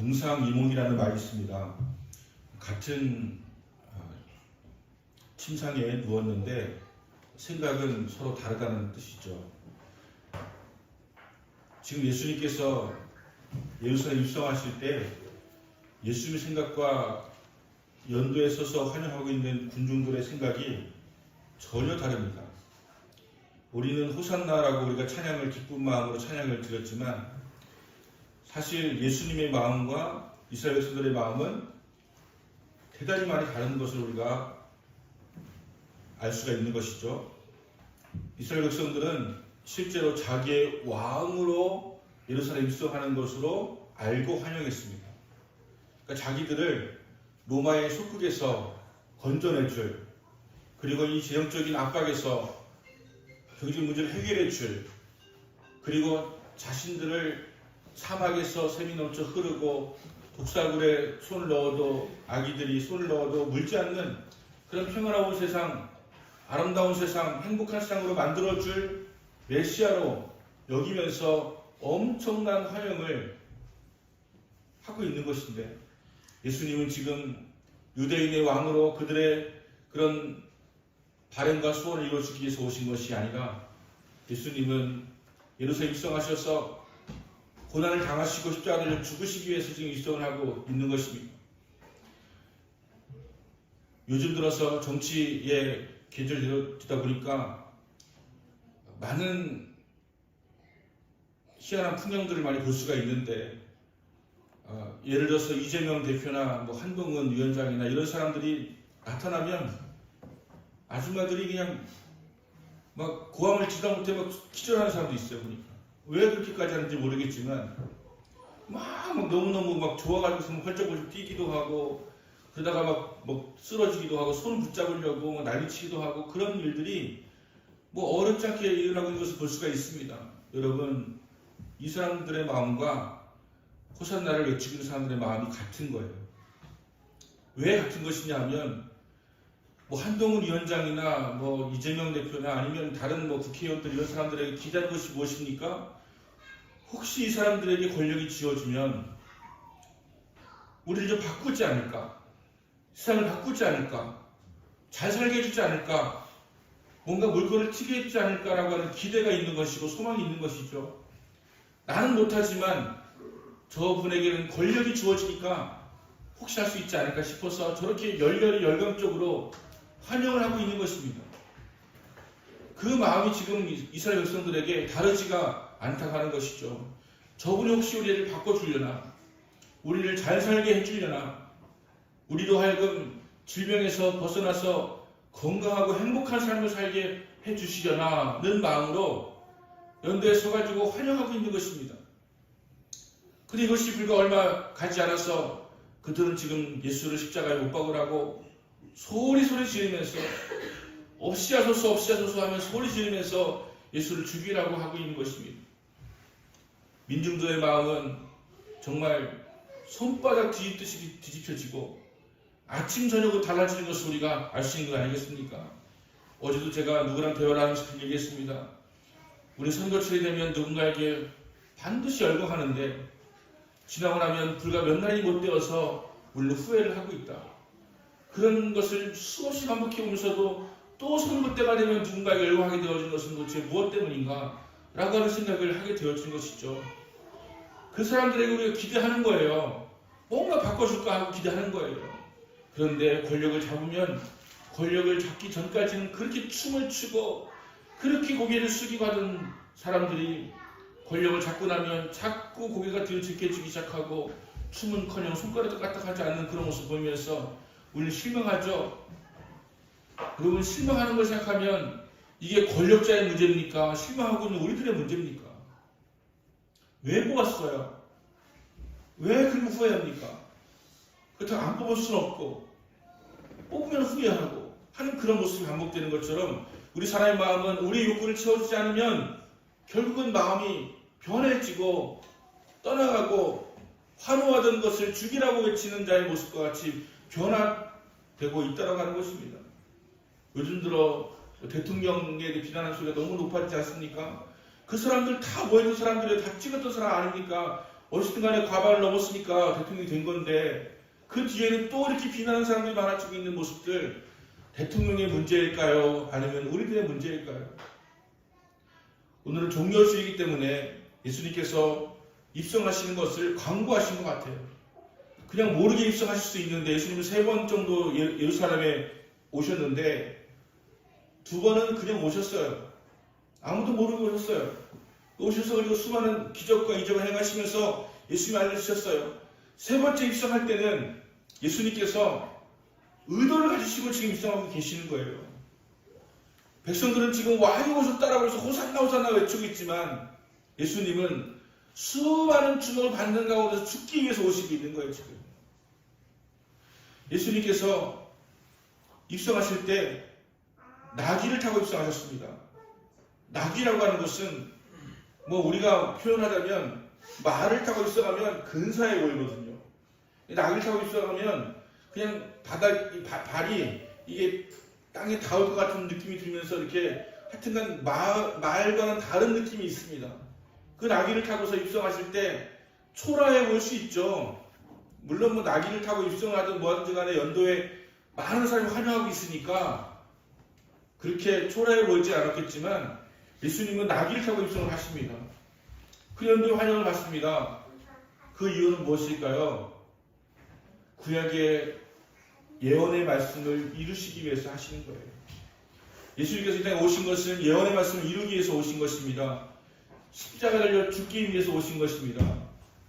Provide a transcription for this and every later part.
동상이몽이라는 말이 있습니다. 같은 침상에 누웠는데 생각은 서로 다르다는 뜻이죠. 지금 예수님께서 예루살렘 입성하실 때 예수님의 생각과 연도에 서서 환영하고 있는 군중들의 생각이 전혀 다릅니다. 우리는 호산나라고 우리가 찬양을 기쁜 마음으로 찬양을 드렸지만 사실 예수님의 마음과 이스라엘 백성들의 마음은 대단히 많이 다른 것을 우리가 알 수가 있는 것이죠. 이스라엘 백성들은 실제로 자기의 왕으로 예루살렘 입성하는 것으로 알고 환영했습니다. 그러니까 자기들을 로마의 속국에서 건져내줄, 그리고 이 재정적인 압박에서 경제 문제를 해결해줄, 그리고 자신들을 사막에서 샘이 넘쳐 흐르고 독사굴에 손을 넣어도 아기들이 손을 넣어도 물지 않는 그런 평화로운 세상, 아름다운 세상, 행복한 세상으로 만들어줄 메시아로 여기면서 엄청난 환영을 하고 있는 것인데, 예수님은 지금 유대인의 왕으로 그들의 그런 바램과 소원을 이루어주기 위해서 오신 것이 아니라 예수님은 예루살렘 입성하셔서 고난을 당하시고 십자가를 죽으시기 위해서 지금 입성을 하고 있는 것입니다. 요즘 들어서 정치의 계절이 되다 보니까 많은 희한한 풍경들을 많이 볼 수가 있는데, 예를 들어서 이재명 대표나 한동훈 위원장이나 이런 사람들이 나타나면 아줌마들이 그냥 막 고함을 치다 못해 막 기절하는 사람도 있어요. 보니까 왜 그렇게까지 하는지 모르겠지만 막 너무너무 막 좋아가지고 펄쩍펄쩍 뛰기도 하고, 그러다가 막 쓰러지기도 하고, 손 붙잡으려고 막 난리치기도 하고, 그런 일들이 어렵지 않게 일어나고 있는 것을 볼 수가 있습니다. 여러분, 이 사람들의 마음과 호산나를 외치고 있는 사람들의 마음이 같은 거예요. 왜 같은 것이냐 하면 한동훈 위원장이나 이재명 대표나 아니면 다른 국회의원들 이런 사람들에게 기대하는 것이 무엇입니까? 혹시 이 사람들에게 권력이 쥐어주면 우리를 좀 바꾸지 않을까? 세상을 바꾸지 않을까? 잘 살게 해주지 않을까? 뭔가 물건을 튀게 해주지 않을까라고 하는 기대가 있는 것이고 소망이 있는 것이죠. 나는 못하지만 저분에게는 권력이 주어지니까 혹시 할 수 있지 않을까 싶어서 저렇게 열렬히 열광적으로 환영을 하고 있는 것입니다. 그 마음이 지금 이스라엘 백성들에게 다르지가 않다고 하는 것이죠. 저분이 혹시 우리를 바꿔주려나, 우리를 잘 살게 해주려나, 우리로 하여금 질병에서 벗어나서 건강하고 행복한 삶을 살게 해주시려나는 마음으로 연대에 서가지고 환영하고 있는 것입니다. 근데 이것이 불과 얼마 가지 않아서 그들은 지금 예수를 십자가에 못 박으라고 소리 지르면서 없이 하소서 하면 소리 지르면서 예수를 죽이라고 하고 있는 것입니다. 민중들의 마음은 정말 손바닥 뒤집듯이 뒤집혀지고 아침 저녁으로 달라지는 것을 우리가 알 수 있는 것 아니겠습니까? 어제도 제가 누구랑 대화를 하면서 그런 얘기했습니다. 우리 선거철이 되면 누군가에게 반드시 열광하는데 지나고 나면 불과 몇 날이 못 되어서 물론 후회를 하고 있다. 그런 것을 수없이 반복해 오면서도 또 선거 때가 되면 누군가에게 열광하게 되어진 것은 도대체 무엇 때문인가? 라고 하는 생각을 하게 되어진 것이죠. 그 사람들에게 우리가 기대하는 거예요. 뭔가 바꿔줄까 하고 기대하는 거예요. 그런데 권력을 잡으면 권력을 잡기 전까지는 그렇게 춤을 추고 그렇게 고개를 숙이고 하던 사람들이 권력을 잡고 나면 자꾸 고개가 들썩해지기 시작하고 춤은커녕 손가락도 까딱하지 않는 그런 모습을 보이면서 우리는 실망하죠. 여러분, 실망하는 걸 생각하면 이게 권력자의 문제입니까? 실망하고 있는 우리들의 문제입니까? 왜 뽑았어요? 왜 그리고 후회합니까? 그렇다고 안 뽑을 수는 없고 뽑으면 후회하고 하는 그런 모습이 반복되는 것처럼 우리 사람의 마음은 우리의 욕구를 채워주지 않으면 결국은 마음이 변해지고 떠나가고 환호하던 것을 죽이라고 외치는 자의 모습과 같이 변화되고 있다고 하는 것입니다. 요즘 들어 대통령에 대해 비난하는 소리가 너무 높아지지 않습니까? 그 사람들 다 모였던 사람들이 다 찍었던 사람 아닙니까? 어쨌든 간에 과반을 넘었으니까 대통령이 된 건데 그 뒤에는 또 이렇게 비난하는 사람들이 많아지고 있는 모습들, 대통령의 문제일까요? 아니면 우리들의 문제일까요? 오늘은 종려주이기 때문에 예수님께서 입성하시는 것을 광고하신 것 같아요. 그냥 모르게 입성하실 수 있는데 예수님은 3번 정도 예루살렘에 오셨는데 2번은 그냥 오셨어요. 아무도 모르고 오셨어요. 오셔서 그리고 수많은 기적과 이적을 행하시면서 예수님이 알려주셨어요. 3번째 입성할 때는 예수님께서 의도를 가지시고 지금 입성하고 계시는 거예요. 백성들은 지금 왕이 오셨다라고 해서 호산나 호산나 외치고 있지만 예수님은 수많은 주먹을 받는 가운데서 죽기 위해서 오시고 있는 거예요. 지금 예수님께서 입성하실 때 나귀를 타고 입성하셨습니다. 나귀라고 하는 것은 뭐 우리가 표현하자면 말을 타고 입성하면 근사해 보이거든요. 나귀를 타고 입성하면 그냥 발이 이게 땅에 닿을 것 같은 느낌이 들면서 이렇게 하여튼간 말과는 다른 느낌이 있습니다. 그 나귀를 타고서 입성하실 때 초라해 보일 수 있죠. 물론 뭐 나귀를 타고 입성하든 뭐하든 간에 연도에 많은 사람이 환영하고 있으니까 그렇게 초라해 보이지 않았겠지만 예수님은 나귀를 타고 입성을 하십니다. 그 연도에 환영을 받습니다. 그 이유는 무엇일까요? 구약의 예언의 말씀을 이루시기 위해서 하시는 거예요. 예수님께서 이 땅에 오신 것은 예언의 말씀을 이루기 위해서 오신 것입니다. 십자가에 달려 죽기 위해서 오신 것입니다.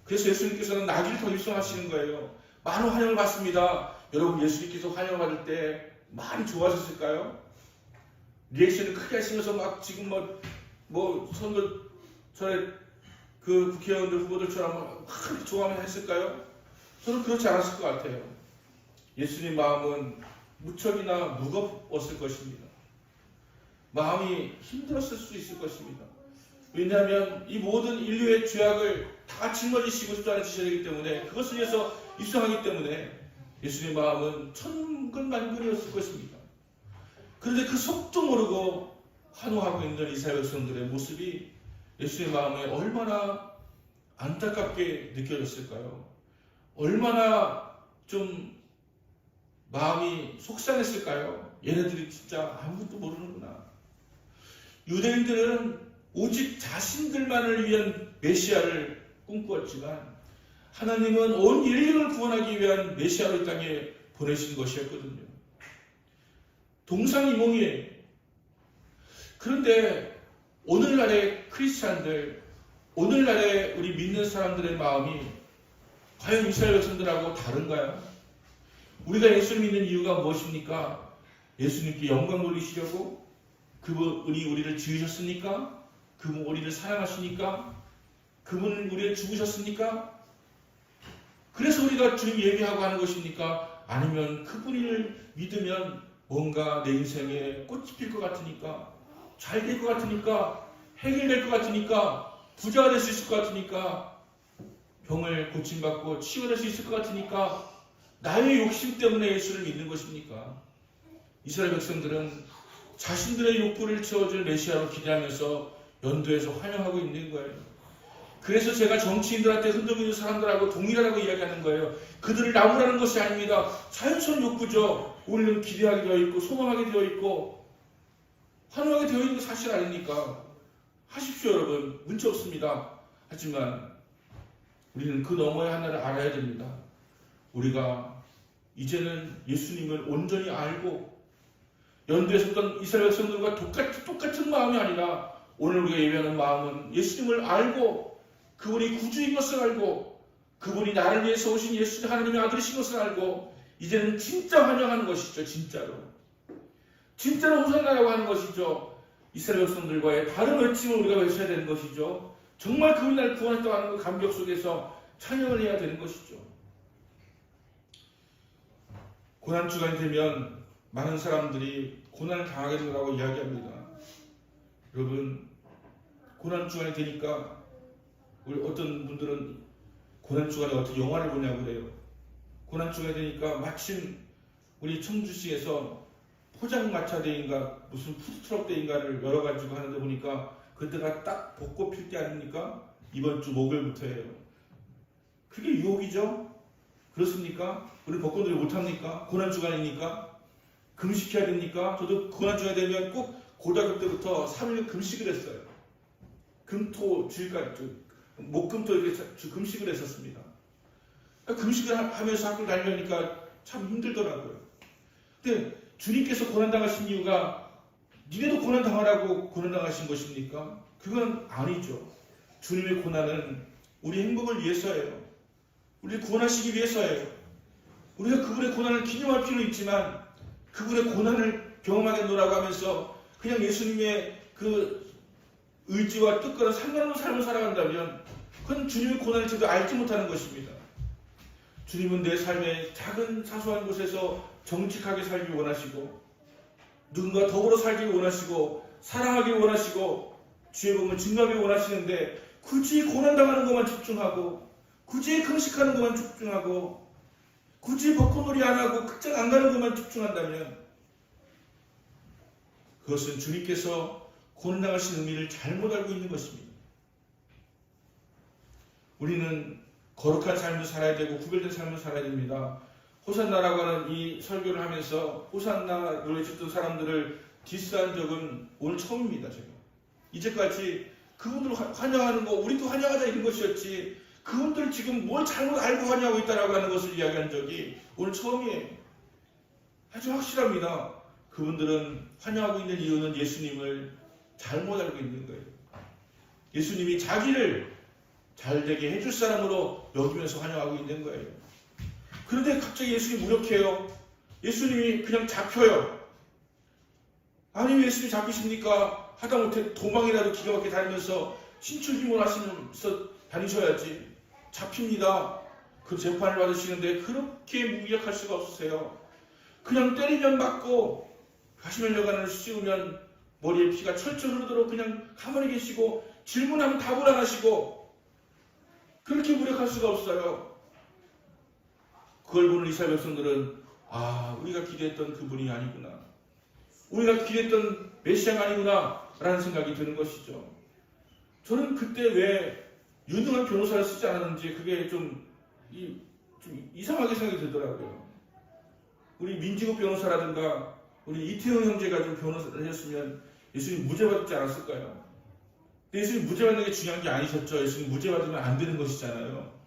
그래서 예수님께서는 나귀를 타고 입성하시는 거예요. 많은 환영을 받습니다. 여러분 예수님께서 환영을 받을 때 많이 좋아하셨을까요? 리액션을 크게 하시면서 막 지금 뭐 선거 전에 그 국회의원들 후보들처럼 막 좋아하면 했을까요? 저는 그렇지 않았을 것 같아요. 예수님 마음은 무척이나 무겁웠을 것입니다. 마음이 힘들었을 수 있을 것입니다. 왜냐하면 이 모든 인류의 죄악을 다 짊어지시고 십자가에 지셔야 되기 때문에 그것을 위해서 입성하기 때문에 예수님의 마음은 천근만근이었을 것입니다. 그런데 그 속도 모르고 환호하고 있는 이스라엘 백성들의 모습이 예수님의 마음에 얼마나 안타깝게 느껴졌을까요? 얼마나 좀 마음이 속상했을까요? 얘네들이 진짜 아무것도 모르는구나. 유대인들은 오직 자신들만을 위한 메시아를 꿈꾸었지만 하나님은 온 인류를 구원하기 위한 메시아를 이 땅에 보내신 것이었거든요. 동상이몽이에요. 그런데 오늘날의 크리스찬들, 오늘날의 우리 믿는 사람들의 마음이 과연 이스라엘 백성들하고 다른가요? 우리가 예수를 믿는 이유가 무엇입니까? 예수님께 영광 돌리시려고? 그분이 우리를 지으셨습니까? 그분이 우리를 사랑하시니까? 그분은 우리를 죽으셨습니까? 그래서 우리가 주님 예배하고 하는 것입니까? 아니면 그분을 믿으면 뭔가 내 인생에 꽃이 필 것 같으니까, 잘 될 것 같으니까, 해결될 것 같으니까, 부자가 될 수 있을 것 같으니까, 병을 고침받고 치유될 수 있을 것 같으니까, 나의 욕심 때문에 예수를 믿는 것입니까? 이스라엘 백성들은 자신들의 욕구를 채워줄 메시아로 기대하면서 연도에서 환영하고 있는 거예요. 그래서 제가 정치인들한테 흔들고 있는 사람들하고 동일하다고 이야기하는 거예요. 그들을 나무라는 것이 아닙니다. 자연스러운 욕구죠. 우리는 기대하게 되어 있고 소망하게 되어 있고 환호하게 되어 있는 거 사실 아닙니까? 하십시오 여러분. 문제 없습니다. 하지만 우리는 그 너머의 하나를 알아야 됩니다. 우리가 이제는 예수님을 온전히 알고 연두에 섰던 이스라엘 백성들과 똑같은 마음이 아니라 오늘 우리가 예배하는 마음은 예수님을 알고 그분이 구주인 것을 알고 그분이 나를 위해서 오신 예수 하나님의 아들이신 것을 알고 이제는 진짜 환영하는 것이죠. 진짜로 호산나라고 하는 것이죠. 이스라엘 백성들과의 다른 외침을 우리가 외쳐야 되는 것이죠. 정말 그분이 나를 구원했다고 하는 그 감격 속에서 찬양을 해야 되는 것이죠. 고난주간이 되면 많은 사람들이 고난을 당하게 된다고 이야기합니다. 여러분, 고난주간이 되니까 우리 어떤 분들은 고난주간에 어떤 영화를 보냐고 그래요. 고난주간이 되니까 마침 우리 청주시에서 포장마차대인가 무슨 푸드트럭대인가를 열어가지고 하는데 보니까 그때가 딱 벚꽃 필 때 아닙니까? 이번 주 목요일부터예요. 그게 유혹이죠. 그렇습니까? 우리 복권놀이 못합니까? 고난주간이니까? 금식해야 됩니까? 저도 고난주가 되면 꼭 고등학교 때부터 3일 금식을 했어요. 금토 주일까지 목금토 이렇게 금식을 했었습니다. 금식을 하면서 학교를 다니려니까 참 힘들더라고요. 근데 주님께서 고난당하신 이유가 니네도 고난당하라고 고난당하신 것입니까? 그건 아니죠. 주님의 고난은 우리 행복을 위해서예요. 우리를 구원하시기 위해서예요. 우리가 그분의 고난을 기념할 필요는 있지만 그분의 고난을 경험하겠노라고 하면서 그냥 예수님의 그 의지와 뜻과는 상관없는 삶을 살아간다면 그건 주님의 고난을 제대로 알지 못하는 것입니다. 주님은 내 삶의 작은 사소한 곳에서 정직하게 살기 원하시고 누군가 더불어 살기 원하시고 사랑하기 원하시고 주의 복음을 증거하기 원하시는데 굳이 고난당하는 것만 집중하고 굳이 금식하는 것만 집중하고 굳이 벚꽃놀이 안 하고 극장 안 가는 것만 집중한다면 그것은 주님께서 고난당하신 의미를 잘못 알고 있는 것입니다. 우리는 거룩한 삶을 살아야 되고 구별된 삶을 살아야 됩니다. 호산나라고 하는 이 설교를 하면서 호산나를 외쳤던 사람들을 디스한 적은 오늘 처음입니다. 제가 이제까지 그분들 환영하는 거 우리도 환영하자 이런 것이었지 그분들 지금 뭘 잘못 알고 환영하고 있다라고 하는 것을 이야기한 적이 오늘 처음이에요. 아주 확실합니다. 그분들은 환영하고 있는 이유는 예수님을 잘못 알고 있는 거예요. 예수님이 자기를 잘되게 해줄 사람으로 여기면서 환영하고 있는 거예요. 그런데 갑자기 예수님이 무력해요. 예수님이 그냥 잡혀요. 아니 왜 예수님이 잡히십니까? 하다못해 도망이라도 기가 막히게 다니면서 신출기문 하시면서 다니셔야지. 잡힙니다. 그 재판을 받으시는데 그렇게 무기력할 수가 없으세요. 그냥 때리면 맞고 가시면여관을 씌우면 머리에 피가 철철 흐르도록 그냥 가만히 계시고 질문하면 답을 안 하시고 그렇게 무력할 수가 없어요. 그걸 보는 이스라엘 백성들은 우리가 기대했던 그분이 아니구나. 우리가 기대했던 메시아가 아니구나 라는 생각이 드는 것이죠. 저는 그때 왜 유능한 변호사를 쓰지 않았는지 그게 좀 이상하게 생각이 들더라고요. 우리 민지국 변호사라든가 우리 이태영 형제가 좀 변호사를 했으면 예수님 무죄받지 않았을까요? 근데 예수님 무죄받는 게 중요한 게 아니셨죠. 예수님 무죄받으면 안 되는 것이잖아요.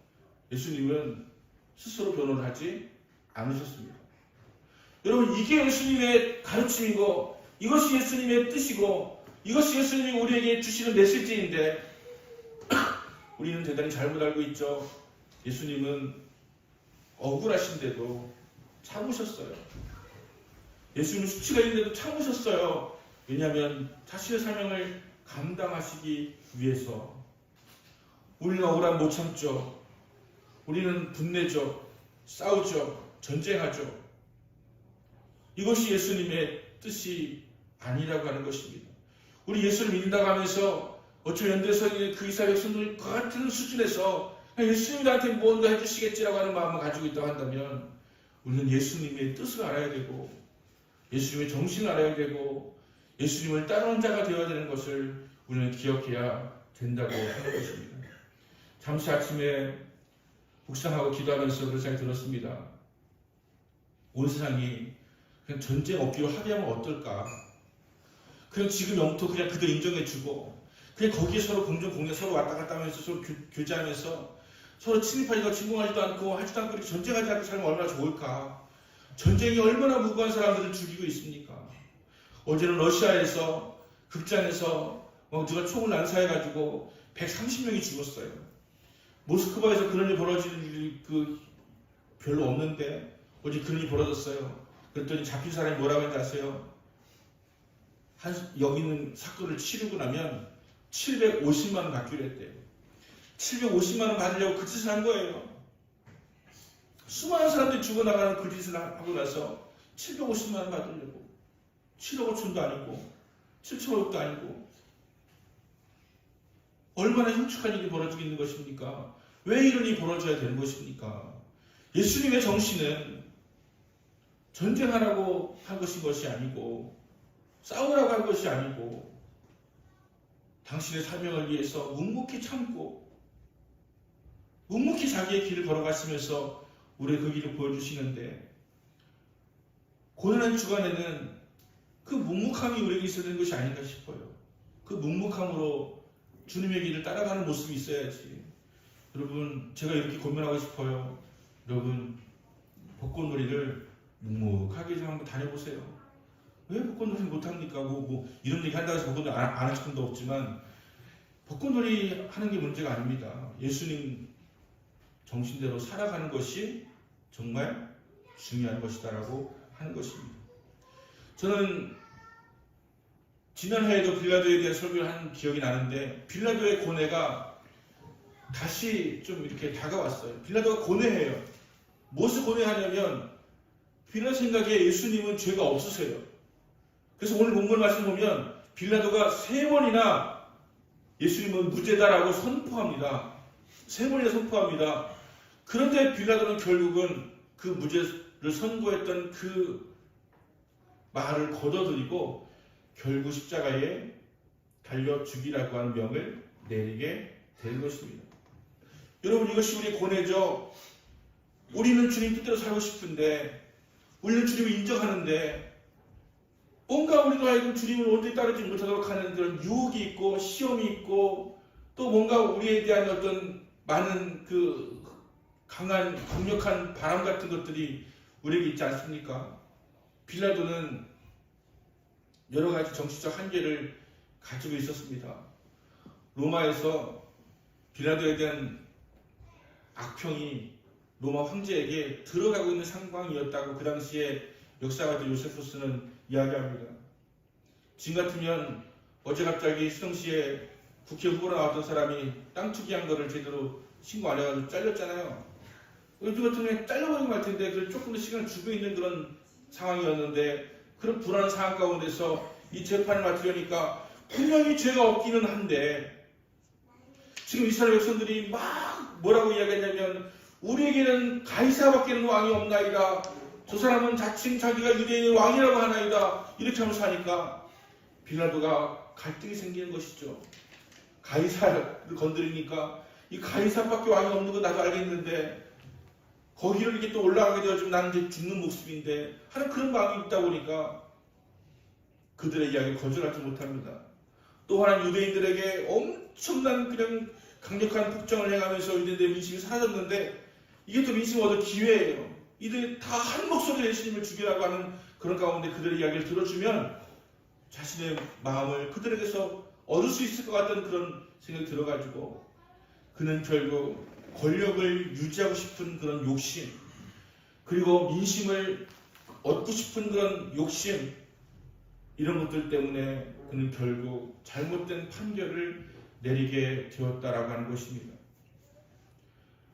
예수님은 스스로 변호를 하지 않으셨습니다. 여러분 이게 예수님의 가르침이고 이것이 예수님의 뜻이고 이것이 예수님이 우리에게 주시는 메시지인데 우리는 대단히 잘못 알고 있죠. 예수님은 억울하신데도 참으셨어요. 예수님은 수치가 있는데도 참으셨어요. 왜냐하면 자신의 사명을 감당하시기 위해서. 우리는 억울함 못 참죠. 우리는 분내죠. 싸우죠. 전쟁하죠. 이것이 예수님의 뜻이 아니라고 하는 것입니다. 우리 예수를 믿는다고 하면서 어쩌면 연대에서 그 이스라엘 백성들 같은 수준에서 예수님이 나한테 뭔가 해주시겠지라고 하는 마음을 가지고 있다고 한다면 우리는 예수님의 뜻을 알아야 되고 예수님의 정신을 알아야 되고 예수님을 따르는 자가 되어야 되는 것을 우리는 기억해야 된다고 하는 것입니다. 잠시 아침에 묵상하고 기도하면서 그런 생각이 들었습니다. 온 세상이 그냥 전쟁 없기로 합의하면 어떨까? 그냥 지금 영토 그냥 그대로 인정해주고 그냥 거기에 서로 공존공략 서로 왔다 갔다 하면서 서로 교제하면서 서로 침입하지도 침공하지도 않고 하지도 않고 이렇게 전쟁하지 않고 살면 얼마나 좋을까? 전쟁이 얼마나 무고한 사람들을 죽이고 있습니까? 어제는 러시아에서 극장에서 누가 총을 난사해가지고 130명이 죽었어요. 모스크바에서 그런 일이 벌어지는 일이 별로 없는데 어제 그런 일이 벌어졌어요. 그랬더니 잡힌 사람이 뭐라고 했는지 아세요? 여기 있는 사건을 치르고 나면 750만 원 받기로 했대요. 750만 원 받으려고 그 짓을 한 거예요. 수많은 사람들이 죽어나가는 그 짓을 하고 나서 750만 원 받으려고. 7억 5천도 아니고 7천억도 아니고 얼마나 흉측한 일이 벌어지고 있는 것입니까? 왜 이런 일이 벌어져야 되는 것입니까? 예수님의 정신은 전쟁하라고 한 것이 아니고 싸우라고 한 것이 아니고 당신의 사명을 위해서 묵묵히 참고 묵묵히 자기의 길을 걸어갔으면서 우리의 그 길을 보여주시는데, 고난의 주간에는 그 묵묵함이 우리에게 있어야 되는 것이 아닌가 싶어요. 그 묵묵함으로 주님의 길을 따라가는 모습이 있어야지. 여러분, 제가 이렇게 고민하고 싶어요. 여러분, 벚꽃놀이를 묵묵하게 좀 한번 다녀보세요. 왜 벚꽃놀이 못합니까? 이런 얘기 한다고 해서 벚꽃놀이 안 할 수도 없지만, 벚꽃놀이 하는 게 문제가 아닙니다. 예수님 정신대로 살아가는 것이 정말 중요한 것이다라고 하는 것입니다. 저는 지난해에도 빌라도에 대한 설교를 한 기억이 나는데, 빌라도의 고뇌가 다시 좀 이렇게 다가왔어요. 빌라도가 고뇌해요. 무엇을 고뇌하냐면, 빌라도 생각에 예수님은 죄가 없으세요. 그래서 오늘 본문 말씀 보면 빌라도가 3번이나 예수님은 무죄다라고 선포합니다. 3번이나 선포합니다. 그런데 빌라도는 결국은 그 무죄를 선고했던 그 말을 거둬들이고 결국 십자가에 달려 죽이라고 하는 명을 내리게 된 것입니다. 여러분, 이것이 우리의 고뇌죠. 우리는 주님 뜻대로 살고 싶은데, 우리는 주님을 인정하는데, 뭔가 우리도 하여금 주님을 온전히 따르지 못하도록 하는 그런 유혹이 있고 시험이 있고, 또 뭔가 우리에 대한 어떤 많은 그 강한 강력한 바람 같은 것들이 우리에게 있지 않습니까? 빌라도는 여러 가지 정치적 한계를 가지고 있었습니다. 로마에서 빌라도에 대한 악평이 로마 황제에게 들어가고 있는 상황이었다고 그 당시에 역사가들 요세푸스는 이야기합니다. 지금 같으면 어제 갑자기 수성시에 국회 후보로 나왔던 사람이 땅 투기한 거를 제대로 신고 안 해가지고 잘렸잖아요. 요즘 같으면 잘려버린 것 같은데, 그걸 조금 더 시간을 주고 있는 그런 상황이었는데, 그런 불안한 상황 가운데서 이 재판을 맡으려니까 분명히 죄가 없기는 한데, 지금 이스라엘 백성들이 막 뭐라고 이야기했냐면, 우리에게는 가이사밖에는 왕이 없나이다. 저 사람은 자칭 자기가 유대인의 왕이라고 하나이다. 이렇게 하면서 하니까 빌라도가 갈등이 생기는 것이죠. 가이사를 건드리니까 이 가이사밖에 왕이 없는 거 나도 알겠는데, 거기를 이렇게 또 올라가게 되어지면 나는 이제 죽는 목숨인데 하는 그런 마음이 있다 보니까 그들의 이야기를 거절하지 못합니다. 또 하나 유대인들에게 엄청난 그냥 강력한 폭정을 행하면서 유대인들의 민심이 사라졌는데, 이게 또 민심을 얻을 기회예요. 이들이 다 한 목소리로 예수님을 죽이라고 하는 그런 가운데 그들의 이야기를 들어주면 자신의 마음을 그들에게서 얻을 수 있을 것 같다는 그런 생각이 들어가지고, 그는 결국 권력을 유지하고 싶은 그런 욕심, 그리고 민심을 얻고 싶은 그런 욕심, 이런 것들 때문에 그는 결국 잘못된 판결을 내리게 되었다라고 하는 것입니다.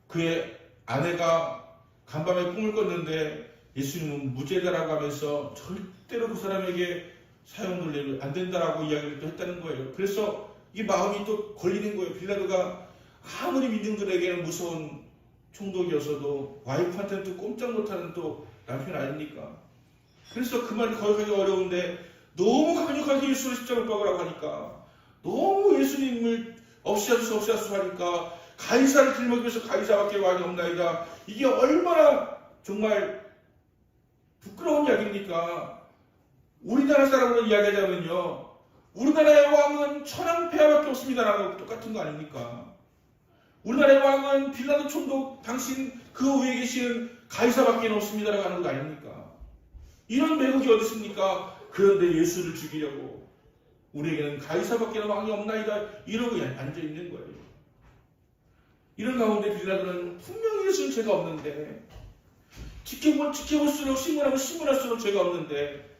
그의 아내가 간밤에 꿈을 꿨는데 예수님은 무죄다라고 하면서 절대로 그 사람에게 사형을 내면 안 된다라고 이야기를 또 했다는 거예요. 그래서 이 마음이 또 걸리는 거예요. 빌라도가 아무리 민중들에게는 무서운 총독이었어도 와이프한테는 또 꼼짝 못하는 또 남편 아닙니까? 그래서 그 말을 거역하기 어려운데, 너무 강력하게 예수를 십자가에 못 박으라고 하니까, 너무 예수님을 없이하수 하니까, 가이사를 들먹이면서 가이사밖에 왕이 없나이다. 이게 얼마나 정말 부끄러운 이야기입니까? 우리나라 사람으로 이야기하자면요, 우리나라의 왕은 천황폐하밖에 없습니다라고 똑같은 거 아닙니까? 우리나라의 왕은 빌라도 총독 당신 그 위에 계시는 가이사밖에 없습니다라고 하는 거 아닙니까? 이런 매국이 어디 있습니까? 그런데 예수를 죽이려고 우리에게는 가이사밖에 왕이 없나이다 이러고 앉아있는 거예요. 이런 가운데 빌라도는 분명히 예수는 죄가 없는데, 지켜볼수록 신문할수록 죄가 없는데,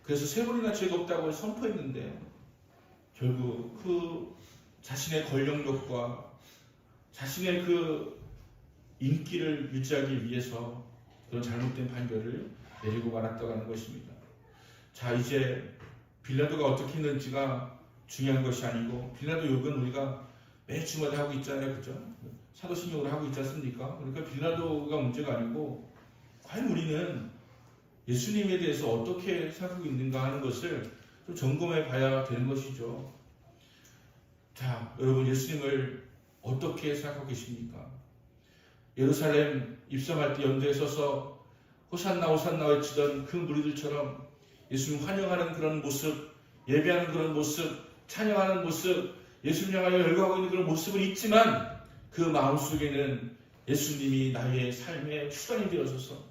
그래서 3번이나 죄가 없다고 선포했는데, 결국 그 자신의 권력욕과 자신의 그 인기를 유지하기 위해서 그런 잘못된 판결을 내리고 말았다고 하는 것입니다. 자, 이제 빌라도가 어떻게 했는지가 중요한 것이 아니고, 빌라도 욕은 우리가 매주마다 하고 있잖아요. 그죠? 사도신경으로 하고 있지 않습니까? 그러니까 빌라도가 문제가 아니고, 과연 우리는 예수님에 대해서 어떻게 생각하고 있는가 하는 것을 좀 점검해 봐야 되는 것이죠. 자, 여러분, 예수님을 어떻게 생각하고 계십니까? 예루살렘 입성할 때 연대에 서서 호산나 호산나 외치던 그 무리들처럼 예수님 환영하는 그런 모습, 예배하는 그런 모습, 찬양하는 모습, 예수님 향하여 열광하고 있는 그런 모습은 있지만 그 마음속에는 예수님이 나의 삶의 수단이 되어져서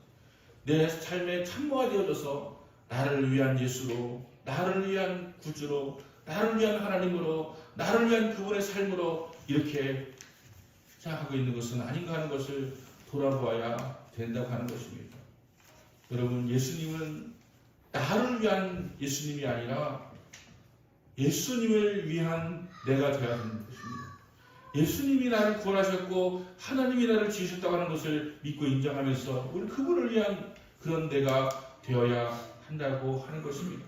내 삶의 참모가 되어져서 나를 위한 예수로, 나를 위한 구주로, 나를 위한 하나님으로, 나를 위한 그분의 삶으로 이렇게 생각하고 있는 것은 아닌가 하는 것을 돌아보아야 된다고 하는 것입니다. 여러분, 예수님은 나를 위한 예수님이 아니라 예수님을 위한 내가 되어야 하는 것입니다. 예수님이 나를 구원하셨고 하나님이 나를 지으셨다고 하는 것을 믿고 인정하면서 우리 그분을 위한 그런 내가 되어야 한다고 하는 것입니다.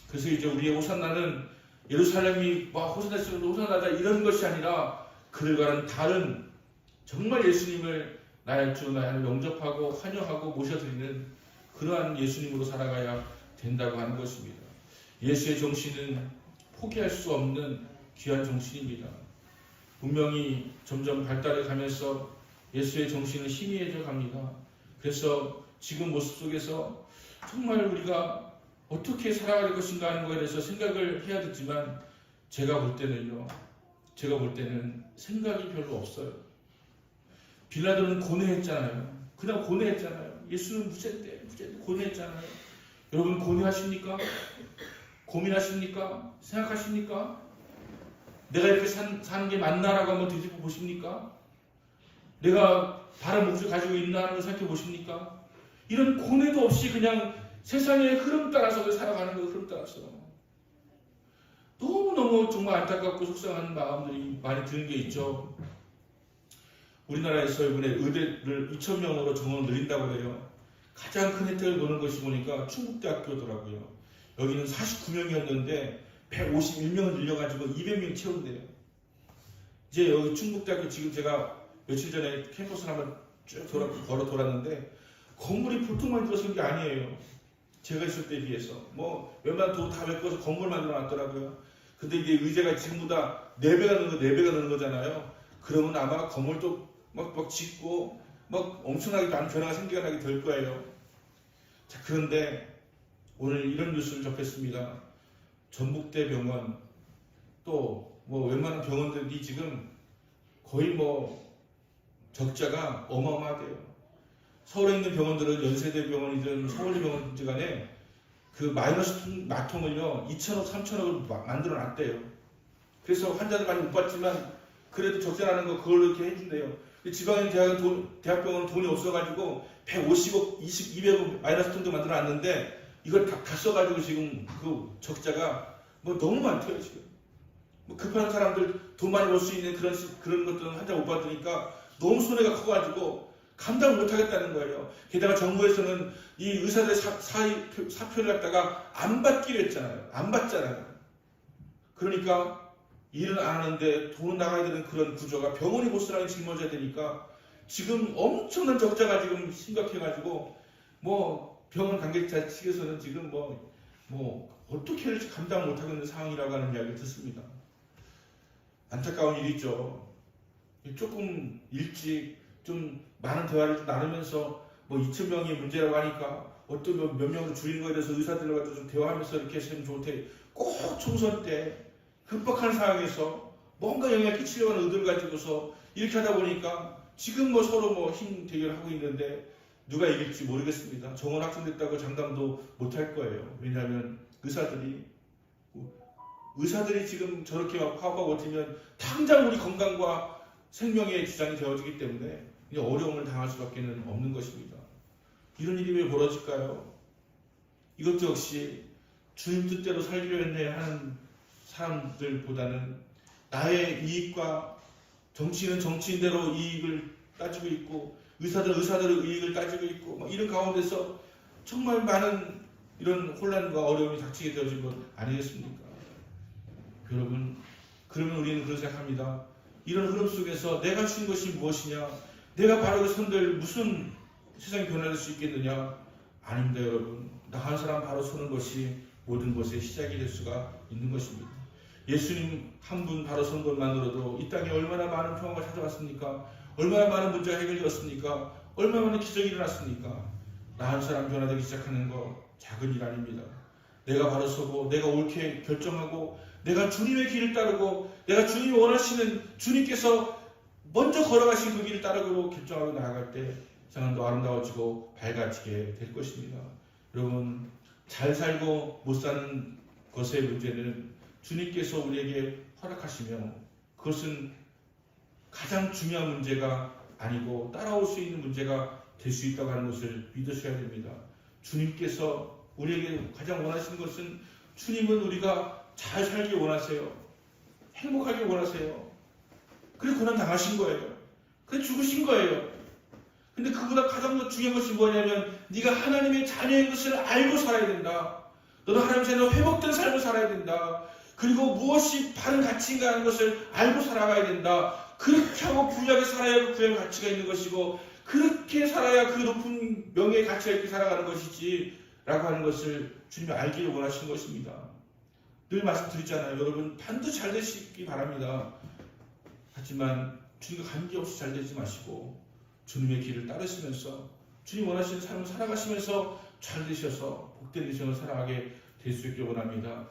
그래서 이제 우리의 호산나는 예루살렘이 막 호산나다 이런 것이 아니라 그들과는 다른 정말 예수님을 나의 주 나의 하나님 영접하고 환영하고 모셔드리는 그러한 예수님으로 살아가야 된다고 하는 것입니다. 예수의 정신은 포기할 수 없는 귀한 정신입니다. 분명히 점점 발달해 가면서 예수의 정신은 희미해져 갑니다. 그래서 지금 모습 속에서 정말 우리가 어떻게 살아갈 것인가 하는 것에 대해서 생각을 해야 되지만 제가 볼 때는 생각이 별로 없어요. 빌라도는 고뇌했잖아요. 그냥 고뇌했잖아요. 예수는 무죄인데 고뇌했잖아요. 여러분 고뇌하십니까? 고민하십니까? 생각하십니까? 내가 이렇게 사는 게 맞나라고 한번 뒤집어 보십니까? 내가 바른 목줄 가지고 있나 하는 걸 생각해 보십니까? 이런 고뇌도 없이 그냥 세상의 흐름 따라서 살아가는 거 흐름 따라서 너무너무 정말 안타깝고 속상한 마음들이 많이 드는 게 있죠. 우리나라에서 이번에 의대를 2,000명으로 정원을 늘린다고 해요. 가장 큰 혜택을 보는 것이 보니까 충북대학교더라고요. 여기는 49명이었는데 151명을 늘려가지고 200명 채운대요. 이제 여기 충북대학교 지금 제가 며칠 전에 캠퍼스를 한번 쭉 걸어 돌았는데 건물이 보통 만들어진 게 아니에요. 제가 있을 때에 비해서 뭐 웬만한 돈 다 메꿔서 건물 만들어 놨더라고요. 근데 이게 의제가 지금보다 4배가 느는 거잖아요. 그러면 아마 건물도 막 짓고 막 엄청나게 변화가 생겨나게 될 거예요. 자, 그런데 오늘 이런 뉴스를 접했습니다. 전북대 병원 또 뭐 웬만한 병원들이 지금 거의 뭐 적자가 어마어마하대요. 서울에 있는 병원들은 연세대병원이든 서울대병원이든 간에 그 마이너스 마통을요 2,000억, 3,000억을 만들어 놨대요. 그래서 환자들 많이 못 받지만 그래도 적자나는 거 그걸로 이렇게 해준대요. 지방의 대학병원은 돈이 없어가지고 150억, 200억 마이너스 통도 만들어 놨는데 이걸 다 써가지고 지금 그 적자가 뭐 너무 많대요. 지금 뭐 급한 사람들 돈 많이 벌 수 있는 그런 것들은 환자 못 받으니까 너무 손해가 커가지고 감당 못 하겠다는 거예요. 게다가 정부에서는 이 의사들 사표를 갖다가 안 받기로 했잖아요. 안 받잖아요. 그러니까 일을 안 하는데 돈은 나가야 되는 그런 구조가 병원이 고스란히 짊어져야 되니까 지금 엄청난 적자가 지금 심각해가지고 뭐 병원 관계자 측에서는 지금 뭐 어떻게 할지 감당 못하고 있는 상황이라고 하는 이야기를 듣습니다. 안타까운 일이죠. 조금 일찍 좀 많은 대화를 좀 나누면서 뭐 2,000명이 문제라고 하니까 어떤 몇 명으로 줄이는 거에 대해서 의사들과 좀 대화하면서 이렇게 했으면 좋을 텐데 꼭 총선 때 급박한 상황에서 뭔가 영향을 끼치려고 하는 의도를 가지고서 이렇게 하다 보니까 지금 뭐 서로 뭐 힘 대결하고 있는데 누가 이길지 모르겠습니다. 정원 확정됐다고 장담도 못할 거예요. 왜냐하면 의사들이 지금 저렇게 막 파업하고 버티면 당장 우리 건강과 생명에 지장이 되어지기 때문에 이제 어려움을 당할 수밖에 없는 것입니다. 이런 일이 왜 벌어질까요? 이것도 역시 주님 뜻대로 살기로 했네 하는 사람들보다는 나의 이익과 정치인은 정치인대로 이익을 따지고 있고 의사들은 의사들의 이익을 따지고 있고 막 이런 가운데서 정말 많은 이런 혼란과 어려움이 닥치게 되어진 것 아니겠습니까? 여러분, 그러면 우리는 그런 생각합니다. 이런 흐름 속에서 내가 준 것이 무엇이냐? 내가 바르게 선들 무슨 세상이 변화될 수 있겠느냐? 아닙니다, 여러분. 나 한 사람 바로 서는 것이 모든 것의 시작이 될 수가 있는 것입니다. 예수님 한 분 바로 선 것만으로도 이 땅에 얼마나 많은 평화가 찾아왔습니까? 얼마나 많은 문제가 해결되었습니까? 얼마나 많은 기적이 일어났습니까? 나 한 사람 변화되기 시작하는 거 작은 일 아닙니다. 내가 바로 서고 내가 옳게 결정하고 내가 주님의 길을 따르고 내가 주님이 원하시는 주님께서 먼저 걸어가신 그 길을 따르고 결정하고 나아갈 때 세상은 더 아름다워지고 밝아지게 될 것입니다. 여러분, 잘 살고 못 사는 것의 문제는 주님께서 우리에게 허락하시며 그것은 가장 중요한 문제가 아니고 따라올 수 있는 문제가 될 수 있다고 하는 것을 믿으셔야 됩니다. 주님께서 우리에게 가장 원하시는 것은 주님은 우리가 잘 살길 원하세요. 행복하길 원하세요. 그리고 고난 당하신 거예요. 그래서 죽으신 거예요. 근데 그보다 가장 더 중요한 것이 뭐냐면 네가 하나님의 자녀인 것을 알고 살아야 된다. 너는 하나님의 자녀로 회복된 삶을 살아야 된다. 그리고 무엇이 바른 가치인가 하는 것을 알고 살아가야 된다. 그렇게 하고 부유하게 살아야 그 부유한 가치가 있는 것이고 그렇게 살아야 그 높은 명예의 가치가 있게 살아가는 것이지 라고 하는 것을 주님이 알기를 원하시는 것입니다. 늘 말씀드리잖아요. 여러분 반드시 잘 되시기 바랍니다. 하지만 주님과 관계없이 잘 되지 마시고 주님의 길을 따르시면서 주님 원하시는 삶을 살아가시면서 잘 되셔서 복된 인생을 살아가게 될 수 있길 원합니다.